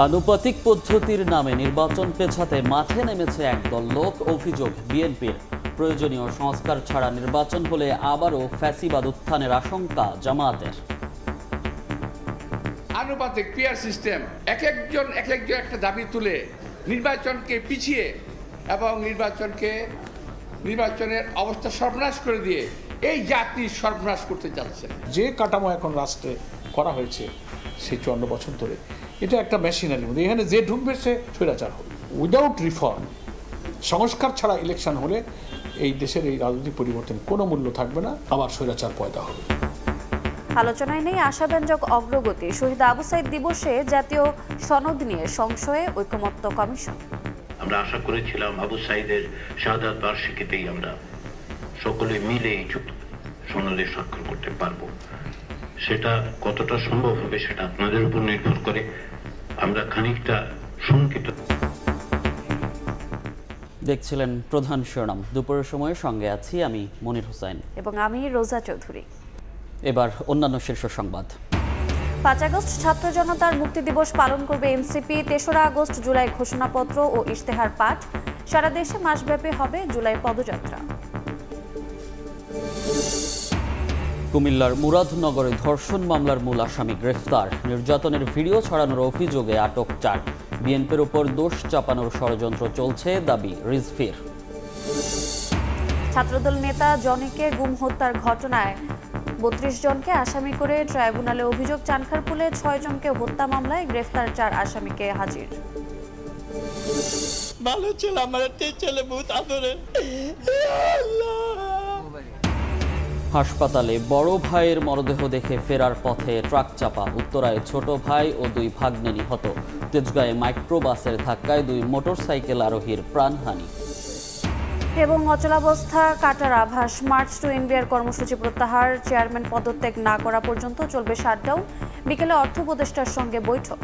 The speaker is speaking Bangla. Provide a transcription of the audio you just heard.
আনুপাতিক পদ্ধতির নামে নির্বাচন পেছাতে মাঠে নেমেছে একদল লোক। অভিযোগ বিএনপির প্রয়োজনীয় সংস্কার ছাড়া নির্বাচন হলে আবারও ফ্যাসিবাদ উত্থানের আশঙ্কা জামায়াতের। আনুপাতিক পিয়ার সিস্টেম এক একজন একটা দাবি তুলে নির্বাচনকে পিছিয়ে এবং নির্বাচনের অবস্থা সর্বনাশ করে দিয়ে এই জাতির সর্বনাশ করতে যাচ্ছে। যে কাঠামো এখন রাষ্ট্রে করা হয়েছে সেই 54 বছর ধরে, এটা একটা মেশিনারির মধ্যে, এখানে যে ঢুকবে সে স্বৈরাচার হবে। উইদাউট রিফর্ম, সংস্কার ছাড়া ইলেকশন হলে এই দেশের এই রাজনৈতিক পরিবর্তন কোনো মূল্য থাকবে না, আবার স্বৈরাচার পয়দা হবে। আলোচনায় নেই আশাব্যঞ্জক অগ্রগতি। শহীদ আবু সাইদ দিবসে জাতীয় সনদ নিয়ে সংশয়ে ঐকমত্য কমিশন। আমরা আশা করেছিলাম আবু সাইদের শাহাদাত বার্ষিকীতেই আমরা সকলে মিলে এই সনদে স্বাক্ষর করতে পারবো। সেটা কতটা সম্ভব হবে সেটা আপনাদের উপর নির্ভর করে। আমরা খানিকটা শঙ্কিত। দেখছিলেন প্রধান শিরোনাম। দুপুরের সময় সঙ্গে আছি আমি মনির হোসেন এবং আমি রোজা চৌধুরী। এবার অন্যান্য শীর্ষ সংবাদ। 5 আগস্ট ছাত্র জনতার মুক্তি দিবস পালন করবে এনসিপি। 3রা আগস্ট জুলাই ঘোষণাপত্র ও ইশতেহার পাঠ। সারা দেশে মাসব্যাপী হবে জুলাই পদযাত্রা। কুমিল্লার মুরাদনগরে ধর্ষণ মামলার মূল আসামি গ্রেফতার। নির্যাতনের ভিডিও ছড়ানোর অভিযোগে আটক 4। বিএনপির উপর দোষ চাপানোর ষড়যন্ত্র চলছে, দাবি রিজভির। ছাত্রদল নেতা জনিকে গুম হত্যার ঘটনায় 32 জনকে আসামি করে ট্রাইব্যুনালে অভিযোগ। চানখারপুলে 6 জনকে হত্যা মামলায় গ্রেফতার 4 আসামিকে হাজির। ভালো ছিল আমার ছেলে বহুত আদরে। হাসপাতালে বড় ভাইয়ের মরদেহ দেখে ফেরার পথে ট্রাক চাপা। উত্তরায় ছোট ভাই ও 2 ভাগ্নে নিহত। তেজগাঁয়ে মাইক্রোবাসের ধাক্কায় 2 মোটরসাইকেল আরোহীর প্রাণহানি। এবং অচলাবস্থা কাটার আভাস। মার্চ টু ইন্ডিয়ার কর্মসূচি প্রত্যাহার। চেয়ারম্যান পদত্যাগ না করা পর্যন্ত চলবে শাটডাউন। বিকেলে অর্থ উপদেষ্টার সঙ্গে বৈঠক।